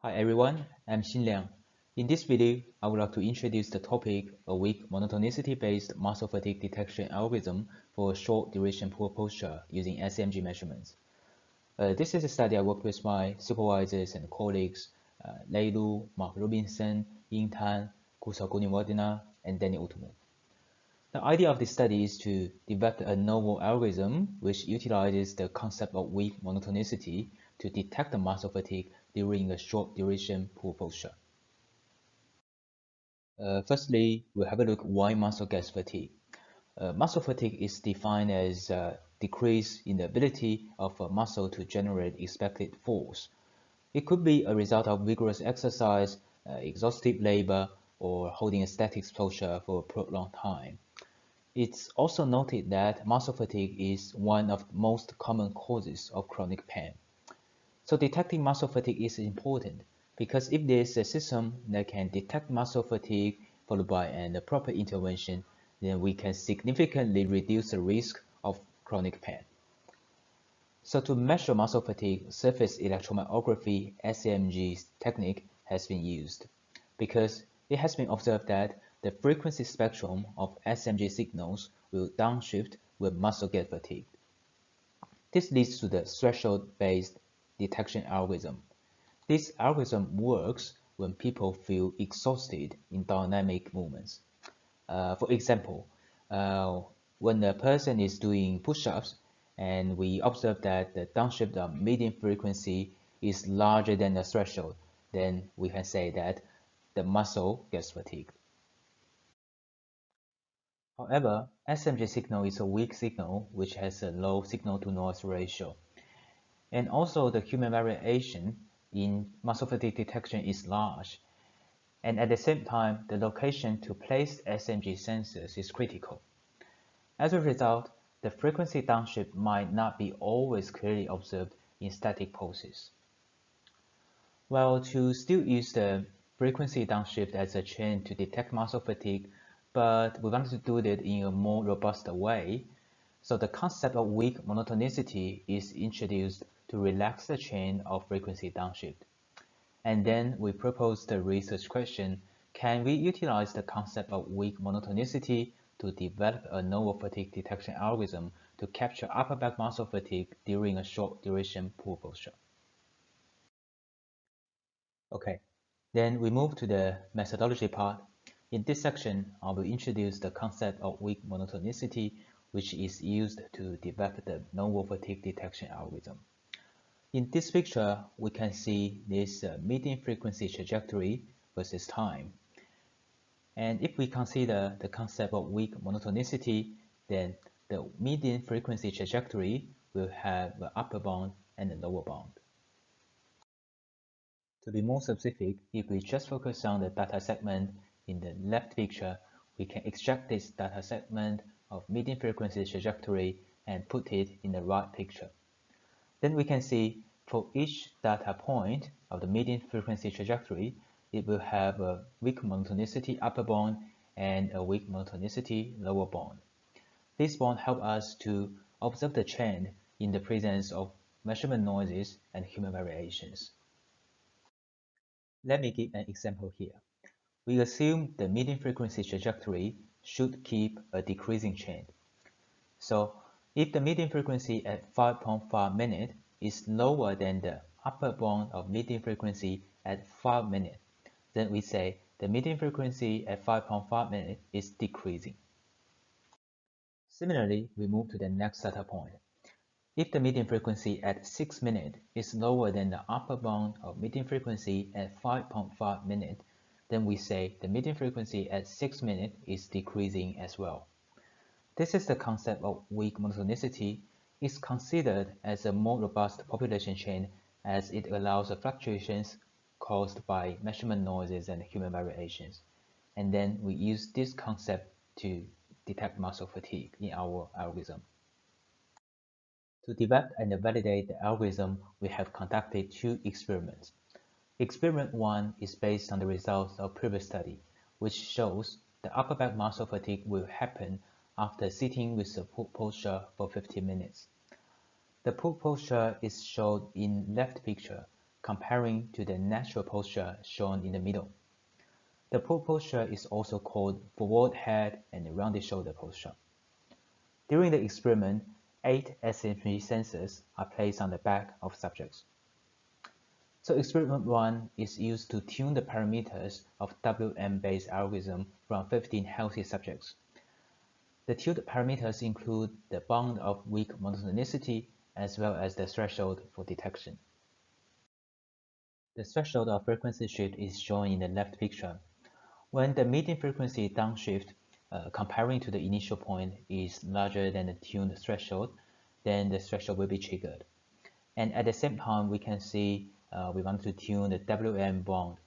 Hi everyone, I'm Xinliang. In this video, I would like to introduce the topic a weak monotonicity-based muscle fatigue detection algorithm for short duration poor posture using sEMG measurements. This is a study I worked with my supervisors and colleagues, Lei Lu, Mark Robinson, Ying, Kusal, Goonewardena, and Denny Oetomo. The idea of this study is to develop a novel algorithm which utilizes the concept of weak monotonicity to detect the muscle fatigue during a short duration poor posture. Firstly, we'll have a look why muscle gets fatigue. Muscle fatigue is defined as a decrease in the ability of a muscle to generate expected force. It could be a result of vigorous exercise, exhaustive labor, or holding a static posture for a prolonged time. It's also noted that muscle fatigue is one of the most common causes of chronic pain. So detecting muscle fatigue is important because if there's a system that can detect muscle fatigue followed by an proper intervention, then we can significantly reduce the risk of chronic pain. So to measure muscle fatigue, surface electromyography sEMG technique has been used because it has been observed that the frequency spectrum of sEMG signals will downshift when muscle get fatigued. This leads to the threshold-based detection algorithm. This algorithm works when people feel exhausted in dynamic movements. For example, when a person is doing push-ups and we observe that the downshift of median frequency is larger than the threshold, then we can say that the muscle gets fatigued. However, sEMG signal is a weak signal which has a low signal-to-noise ratio. And also the human variation in muscle fatigue detection is large. And at the same time, the location to place sEMG sensors is critical. As a result, the frequency downshift might not be always clearly observed in static poses. Well, to still use the frequency downshift as a chain to detect muscle fatigue, but we want to do that in a more robust way. So the concept of weak monotonicity is introduced to relax the chain of frequency downshift. And then we propose the research question, can we utilize the concept of weak monotonicity to develop a novel fatigue detection algorithm to capture upper back muscle fatigue during a short duration poor posture? Okay, then we move to the methodology part. In this section, I will introduce the concept of weak monotonicity, which is used to develop the novel fatigue detection algorithm. In this picture, we can see this median frequency trajectory versus time. And if we consider the concept of weak monotonicity, then the median frequency trajectory will have an upper bound and a lower bound. To be more specific, if we just focus on the data segment in the left picture, we can extract this data segment of median frequency trajectory and put it in the right picture. Then we can see for each data point of the median frequency trajectory, it will have a weak monotonicity upper bound and a weak monotonicity lower bound. This bond helps us to observe the trend in the presence of measurement noises and human variations. Let me give an example here. We assume the median frequency trajectory should keep a decreasing trend. So if the median frequency at 5.5 minutes is lower than the upper bound of median frequency at 5 minutes, then we say the median frequency at 5.5 minutes is decreasing. Similarly, we move to the next data point. If the median frequency at 6 minutes is lower than the upper bound of median frequency at 5.5 minutes, then we say the median frequency at 6 minutes is decreasing as well. This is the concept of weak monotonicity. It's considered as a more robust population chain as it allows the fluctuations caused by measurement noises and human variations. And then we use this concept to detect muscle fatigue in our algorithm. To develop and validate the algorithm, we have conducted two experiments. Experiment 1 is based on the results of previous study, which shows the upper back muscle fatigue will happen after sitting with the pull posture for 15 minutes. The pull posture is shown in left picture, comparing to the natural posture shown in the middle. The poor posture is also called forward head and rounded shoulder posture. During the experiment, 8 sEMG sensors are placed on the back of subjects. So experiment 1 is used to tune the parameters of WM-based algorithm from 15 healthy subjects. The tuned parameters include the bound of weak monotonicity as well as the threshold for detection. The threshold of frequency shift is shown in the left picture. When the median frequency downshift comparing to the initial point is larger than the tuned threshold, then the threshold will be triggered. And at the same time, we can see we want to tune the WM bond.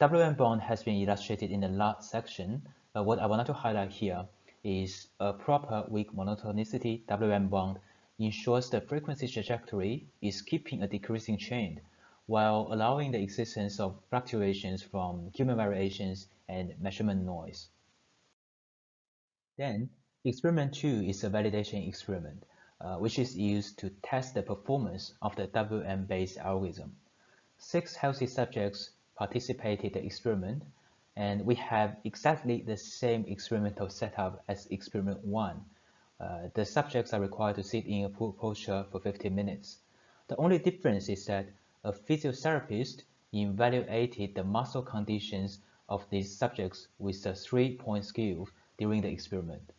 WM bond has been illustrated in the last section, but what I wanted to highlight here is a proper weak monotonicity WM bond ensures the frequency trajectory is keeping a decreasing trend while allowing the existence of fluctuations from human variations and measurement noise. Then, experiment 2 is a validation experiment, which is used to test the performance of the WM-based algorithm. 6 healthy subjects participated in the experiment, and we have exactly the same experimental setup as experiment 1. The subjects are required to sit in a pool posture for 15 minutes. The only difference is that a physiotherapist evaluated the muscle conditions of these subjects with a 3-point scale during the experiment.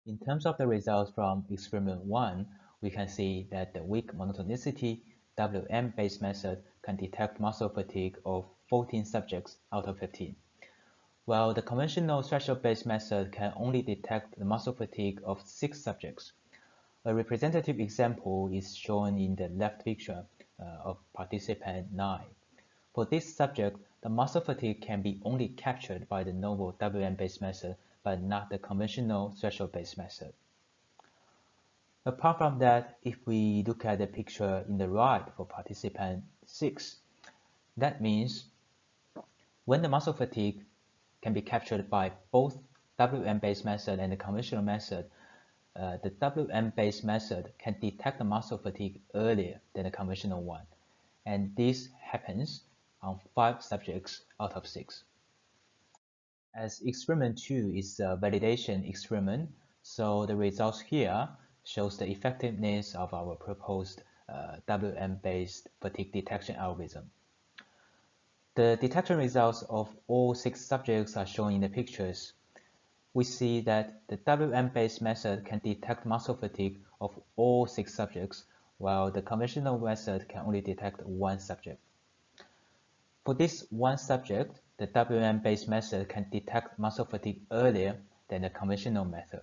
In terms of the results from experiment 1, we can see that the weak monotonicity WM-based method can detect muscle fatigue of 14 subjects out of 15, while the conventional threshold-based method can only detect the muscle fatigue of 6 subjects. A representative example is shown in the left picture of participant 9. For this subject, the muscle fatigue can be only captured by the novel WM-based method, but not the conventional threshold-based method. Apart from that, if we look at the picture in the right for participant 6, that means when the muscle fatigue can be captured by both WM-based method and the conventional method, the WM-based method can detect the muscle fatigue earlier than the conventional one, and this happens on 5 subjects out of 6. As experiment 2 is a validation experiment, so the results here shows the effectiveness of our proposed WM-based fatigue detection algorithm. The detection results of all 6 subjects are shown in the pictures. We see that the WM-based method can detect muscle fatigue of all 6 subjects, while the conventional method can only detect 1 subject. For this 1 subject, the WM-based method can detect muscle fatigue earlier than the conventional method.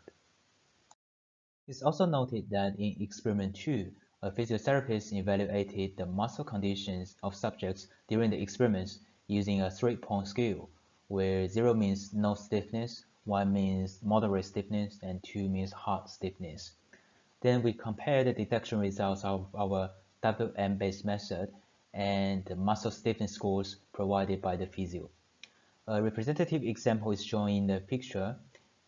It's also noted that in experiment 2, a physiotherapist evaluated the muscle conditions of subjects during the experiments using a 3-point scale, where 0 means no stiffness, 1 means moderate stiffness, and 2 means hard stiffness. Then we compare the detection results of our WM-based method and the muscle stiffness scores provided by the physio. A representative example is shown in the picture,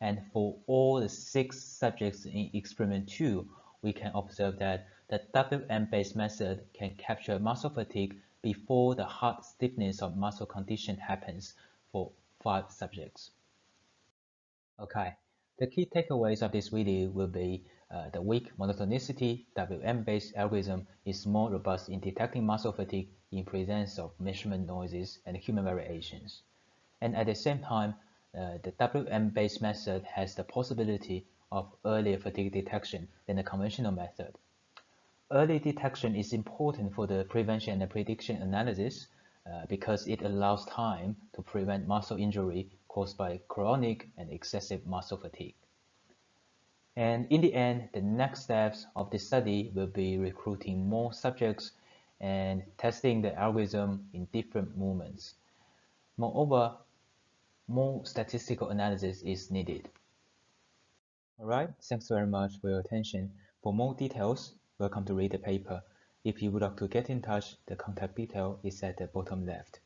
and for all the 6 subjects in experiment 2, we can observe that the WM-based method can capture muscle fatigue before the hard stiffness of muscle condition happens for 5 subjects. Okay, the key takeaways of this video will be the weak monotonicity WM-based algorithm is more robust in detecting muscle fatigue in presence of measurement noises and human variations. And at the same time, the WM-based method has the possibility of earlier fatigue detection than the conventional method. Early detection is important for the prevention and prediction analysis because it allows time to prevent muscle injury caused by chronic and excessive muscle fatigue. And in the end, the next steps of the study will be recruiting more subjects and testing the algorithm in different movements. Moreover, more statistical analysis is needed. Alright, thanks very much for your attention. For more details, welcome to read the paper. If you would like to get in touch, the contact detail is at the bottom left.